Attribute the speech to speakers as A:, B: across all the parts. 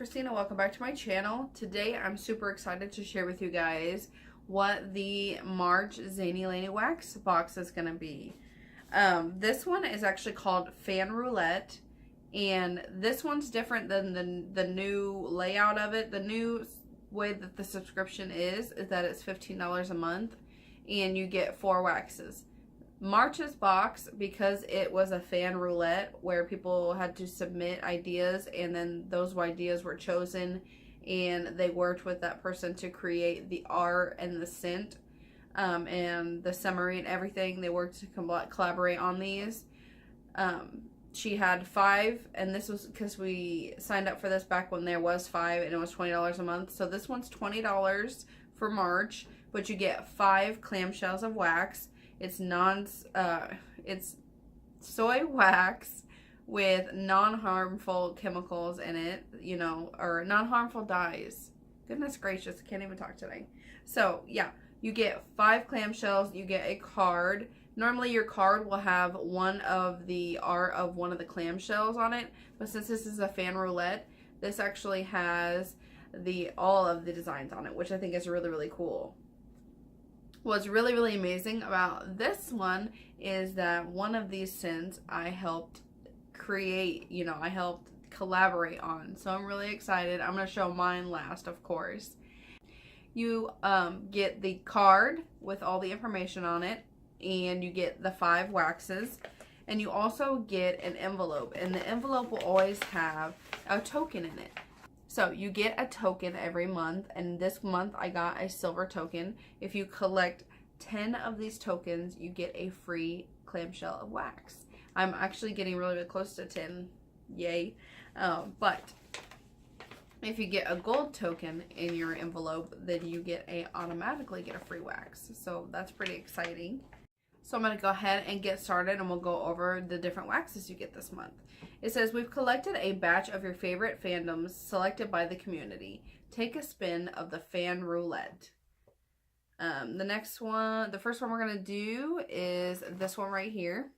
A: Christina. Welcome back to my channel. Today I'm super excited to share with you guys what the March ZaineyLaneyWax box is going to be. This one is actually called Fan Roulette, and this one's different than the new layout of it. The new way that the subscription is that it's $15 a month and you get 4 waxes. March's box, because it was a fan roulette where people had to submit ideas and then those ideas were chosen and they worked with that person to create the art and the scent and the summary and everything. They worked to collaborate on these. She had 5, and this was because we signed up for this back when there was 5 and it was $20 a month. So this one's $20 for March, but you get 5 clamshells of wax. It's it's soy wax with non-harmful chemicals in it, you know, or non-harmful dyes. Goodness gracious, I can't even talk today. So yeah, you get 5 clamshells, you get a card. Normally your card will have one of the art of one of the clamshells on it, but since this is a fan roulette, this actually has all of the designs on it, which I think is really, really cool. What's really, really amazing about this one is that one of these scents I helped create, you know, I helped collaborate on. So I'm really excited. I'm going to show mine last, of course. You get the card with all the information on it, and you get the 5 waxes, and you also get an envelope, and the envelope will always have a token in it. So you get a token every month, and this month I got a silver token. If you collect 10 of these tokens, you get a free clamshell of wax. I'm actually getting really, really close to 10. Yay. But if you get a gold token in your envelope, then you automatically get a free wax. So that's pretty exciting. So I'm going to go ahead and get started, and we'll go over the different waxes you get this month. It says, we've collected a batch of your favorite fandoms selected by the community. Take a spin of the fan roulette. The first one we're going to do is this one right here.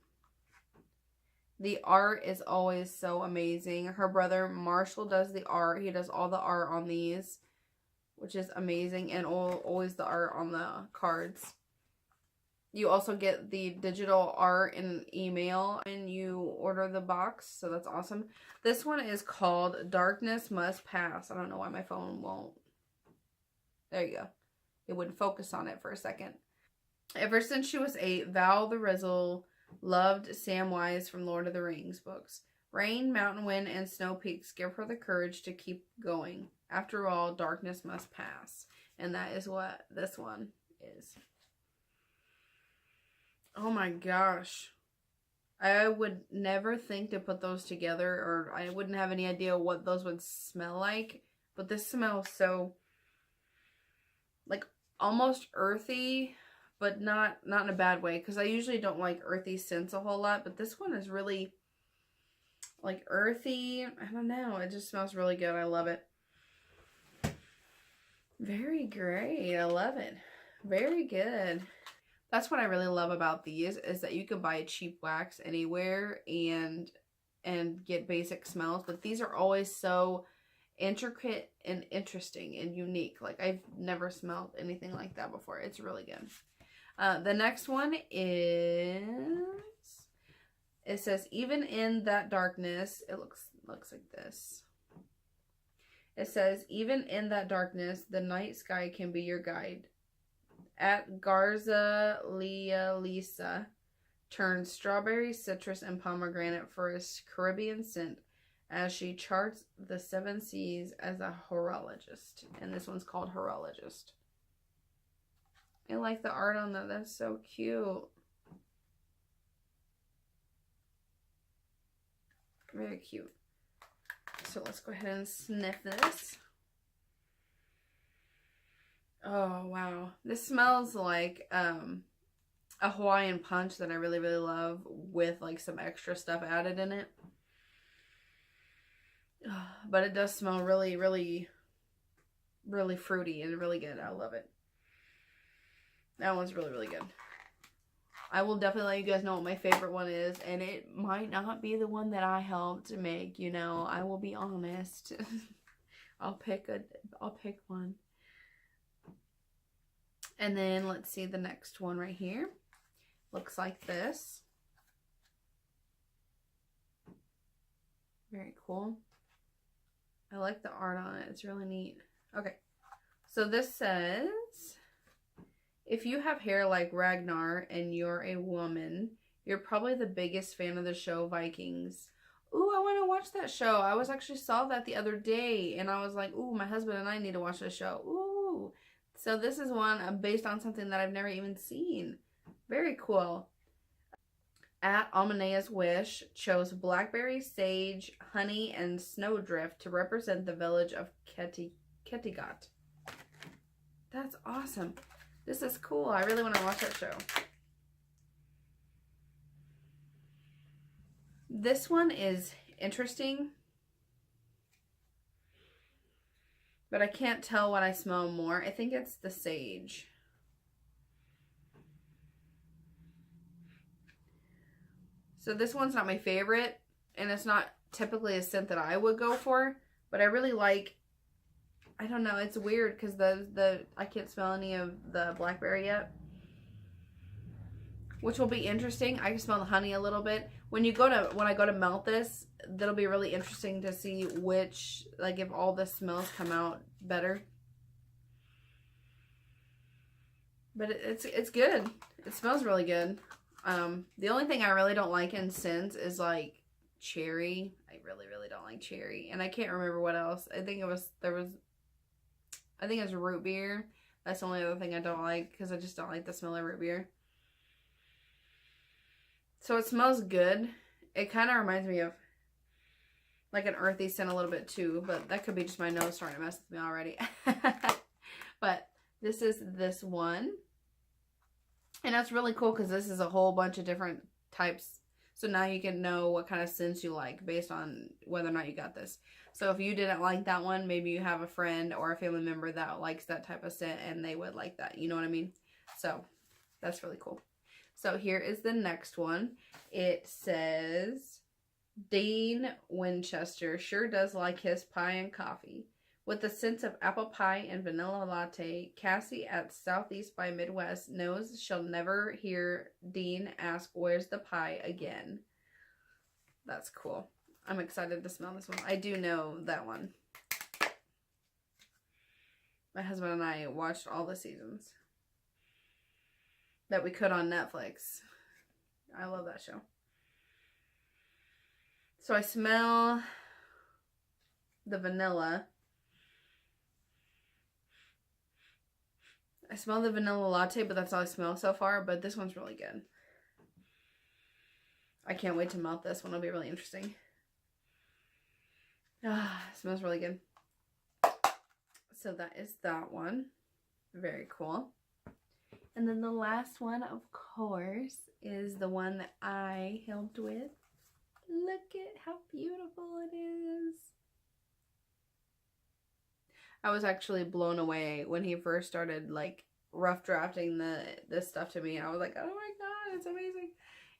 A: The art is always so amazing. Her brother Marshall does the art. He does all the art on these, which is amazing, and always the art on the cards. You also get the digital art in an email when you order the box, so that's awesome. This one is called Darkness Must Pass. I don't know why my phone won't. There you go. It wouldn't focus on it for a second. Ever since she was 8, Val the Rizzle loved Samwise from Lord of the Rings books. Rain, mountain wind, and snow peaks give her the courage to keep going. After all, darkness must pass. And that is what this one is. Oh my gosh. I would never think to put those together, or I wouldn't have any idea what those would smell like. But this smells so, like, almost earthy, but not in a bad way. Because I usually don't like earthy scents a whole lot. But this one is really, like, earthy. I don't know. It just smells really good. I love it. Very great. I love it. Very good. That's what I really love about these, is that you can buy cheap wax anywhere and get basic smells, but these are always so intricate and interesting and unique. Like, I've never smelled anything like that before. It's really good. The next one is, it says, even in that darkness, it looks like this. It says, even in that darkness, the night sky can be your guide. At Garza Lisa turns strawberry, citrus, and pomegranate for a Caribbean scent as she charts the 7 seas as a horologist. And this one's called Horologist. I like the art on that. That's so cute. Very cute. So let's go ahead and sniff this. Oh, wow. This smells like a Hawaiian punch that I really, really love, with like some extra stuff added in it. But it does smell really, really, really fruity and really good. I love it. That one's really, really good. I will definitely let you guys know what my favorite one is, and it might not be the one that I helped make, you know. I will be honest. I'll pick one. And then let's see the next one right here. Looks like this. Very cool. I like the art on it. It's really neat. Okay. So this says, if you have hair like Ragnar and you're a woman, you're probably the biggest fan of the show Vikings. Ooh, I want to watch that show. I actually saw that the other day, and I was like, ooh, my husband and I need to watch this show. Ooh. So this is one based on something that I've never even seen. Very cool. At Almanea's Wish chose blackberry, sage, honey, and snowdrift to represent the village of Kattegat. That's awesome. This is cool. I really want to watch that show. This one is interesting, but I can't tell what I smell more. I think it's the sage. So this one's not my favorite, and it's not typically a scent that I would go for, but I really like, I don't know, it's weird because I can't smell any of the blackberry yet, which will be interesting. I can smell the honey a little bit. When I go to melt this, that'll be really interesting to see which, like, if all the smells come out better. But it's good. It smells really good. The only thing I really don't like in scents is like cherry. I really don't like cherry, and I can't remember what else. I think it's root beer. That's the only other thing I don't like, because I just don't like the smell of root beer. So it smells good. It kind of reminds me of like an earthy scent a little bit too, but that could be just my nose starting to mess with me already. But this is this one. And that's really cool because this is a whole bunch of different types. So now you can know what kind of scents you like based on whether or not you got this. So if you didn't like that one, maybe you have a friend or a family member that likes that type of scent and they would like that. You know what I mean? So that's really cool. So here is the next one. It says, Dane Winchester sure does like his pie and coffee. With the scents of apple pie and vanilla latte, Cassie at Southeast by Midwest knows she'll never hear Dean ask, where's the pie again. That's cool. I'm excited to smell this one. I do know that one. My husband and I watched all the seasons that we could on Netflix. I love that show. So I smell the vanilla. I smell the vanilla latte, but that's all I smell so far. But this one's really good. I can't wait to melt this one. It'll be really interesting. Ah, it smells really good. So that is that one. Very cool. And then the last one, of course, is the one that I helped with. Look at how beautiful it is. I was actually blown away when he first started like rough drafting this stuff to me. I was like, oh my god, it's amazing.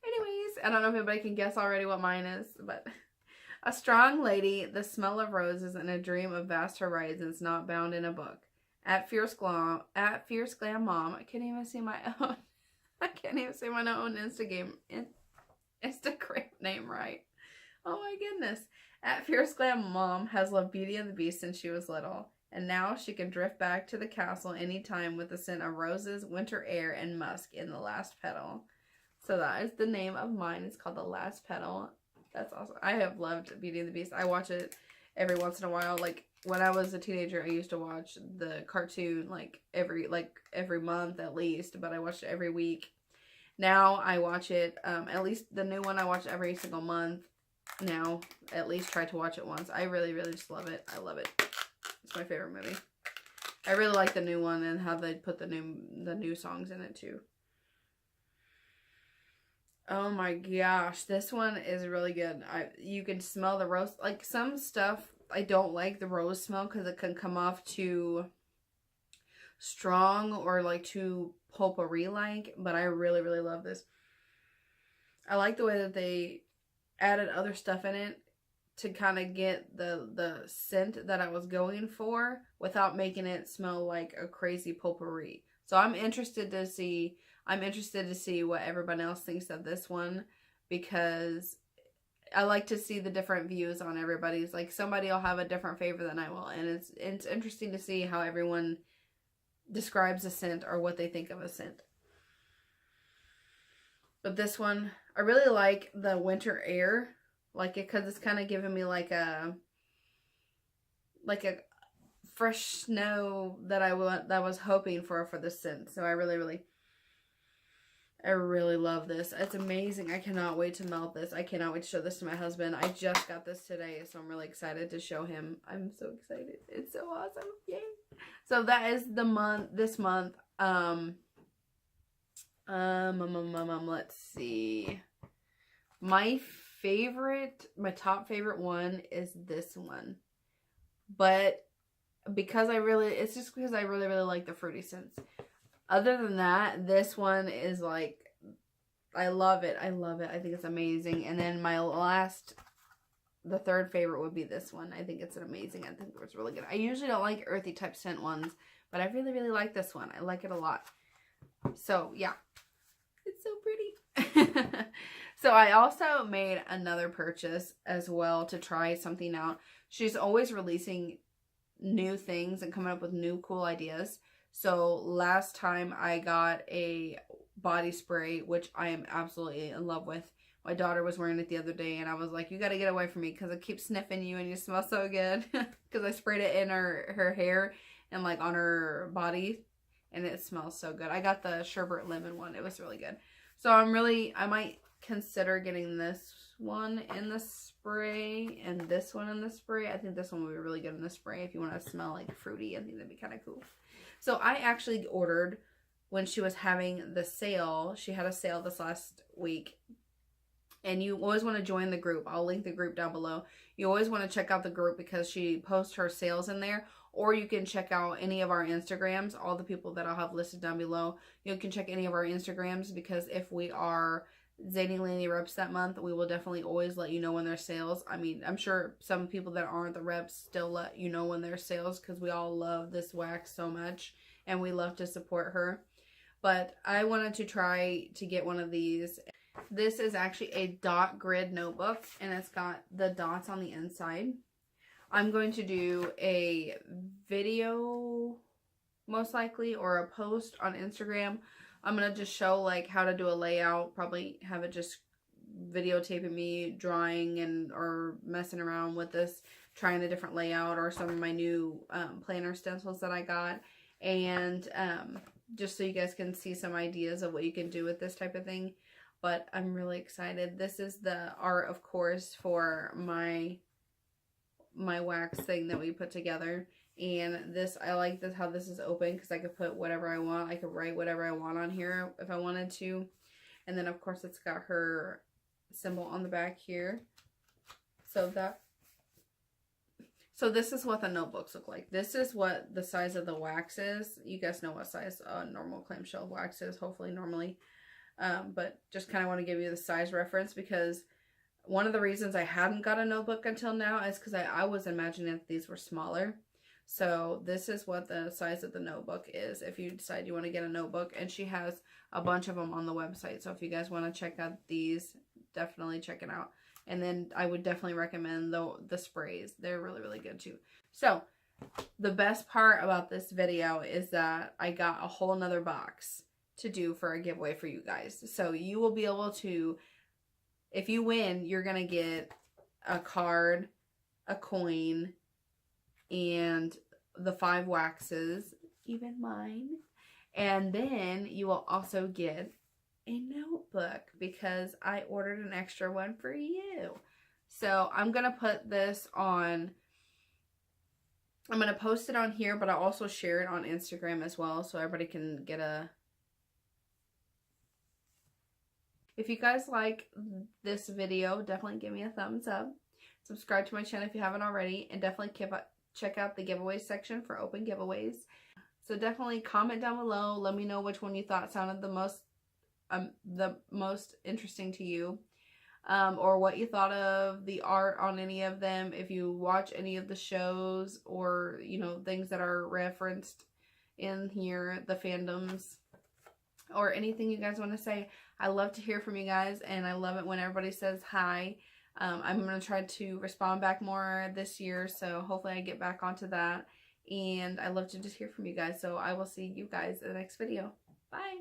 A: Anyways, I don't know if anybody can guess already what mine is, but a strong lady, the smell of roses, and a dream of vast horizons not bound in a book. At Fierce Glam Mom, I can't even see my own. I can't even say my own Instagram name right. Oh my goodness. At Fierce Glam Mom has loved Beauty and the Beast since she was little. And now she can drift back to the castle anytime with the scent of roses, winter air, and musk in The Last Petal. So that is the name of mine. It's called The Last Petal. That's awesome. I have loved Beauty and the Beast. I watch it every once in a while. Like, when I was a teenager, I used to watch the cartoon like every month at least, but I watched it every week. Now I watch it, at least the new one I watch every single month now. At least try to watch it once. I really just love it. I love it. It's my favorite movie. I really like the new one and how they put the new songs in it too. Oh my gosh, this one is really good. You can smell the rose. Like, some stuff I don't like the rose smell because it can come off too strong or like too potpourri like, but I really love this. I like the way that they added other stuff in it to kind of get the scent that I was going for without making it smell like a crazy potpourri. So I'm interested to see what everybody else thinks of this one, because I like to see the different views on everybody's. Like, somebody will have a different favorite than I will, and it's interesting to see how everyone describes a scent or what they think of a scent. But this one, I really like the winter air, like it, because it's kind of giving me like a fresh snow that I was hoping for the scent. So I really love this. It's amazing. I cannot wait to melt this. I cannot wait to show this to my husband. I just got this today, so I'm really excited to show him. I'm so excited. It's so awesome. Yay. So that is this month. Let's see. My top favorite one is this one. But it's just because I really like the fruity scents. Other than that, this one is like, I love it. I think it's amazing. And then the third favorite would be this one. I think it's amazing. I think it's really good. I usually don't like earthy type scent ones, but I really like this one. I like it a lot. So yeah, it's so pretty. So I also made another purchase as well to try something out. She's always releasing new things and coming up with new cool ideas. So last time I got a body spray, which I am absolutely in love with. My daughter was wearing it the other day, and I was like, you got to get away from me because I keep sniffing you and you smell so good. Because I sprayed it in her hair and like on her body, and it smells so good. I got the sherbet lemon one. It was really good. So I might consider getting this one in the spray and this one in the spray. I think this one would be really good in the spray if you want to smell like fruity. I think that'd be kind of cool. So I actually ordered when she was having the sale. She had a sale this last week. And you always want to join the group. I'll link the group down below. You always want to check out the group because she posts her sales in there. Or you can check out any of our Instagrams. All the people that I'll have listed down below. You can check any of our Instagrams, because if we are Zainey Laney reps that month, we will definitely always let you know when there's sales. I mean, I'm sure some people that aren't the reps still let you know when there's sales, because we all love this wax so much and we love to support her. But I wanted to try to get one of these. This is actually a dot grid notebook, and it's got the dots on the inside. I'm going to do a video, most likely, or a post on Instagram. I'm going to just show like how to do a layout, probably have it just videotaping me drawing or messing around with this, trying a different layout, or some of my new planner stencils that I got. And just so you guys can see some ideas of what you can do with this type of thing. But I'm really excited. This is the art, of course, for my wax thing that we put together. And this, I like this, how this is open, because I could put whatever I want. I could write whatever I want on here if I wanted to. And then, of course, it's got her symbol on the back here. So this is what the notebooks look like. This is what the size of the wax is. You guys know what size normal clamshell wax is, hopefully normally. But just kind of want to give you the size reference, because one of the reasons I hadn't got a notebook until now is because I was imagining that these were smaller. So this is what the size of the notebook is if you decide you want to get a notebook. And she has a bunch of them on the website. So if you guys want to check out these, definitely check it out. And then I would definitely recommend the sprays. They're really good too. So the best part about this video is that I got a whole nother box to do for a giveaway for you guys. So you will be able to, if you win, you're going to get a card, a coin, and the 5 waxes, even mine. And then you will also get a notebook, because I ordered an extra one for you. So I'm going to put this on, I'm going to post it on here, but I'll also share it on Instagram as well, so everybody can get a, if you guys like this video, definitely give me a thumbs up. Subscribe to my channel if you haven't already, and definitely check out the giveaways section for open giveaways. So definitely comment down below. Let me know which one you thought sounded the most interesting to you. or what you thought of the art on any of them, if you watch any of the shows, or, you know, things that are referenced in here, the fandoms, or anything you guys want to say. I love to hear from you guys, and I love it when everybody says hi. I'm going to try to respond back more this year, so hopefully I get back onto that. And I love to just hear from you guys, so I will see you guys in the next video. Bye!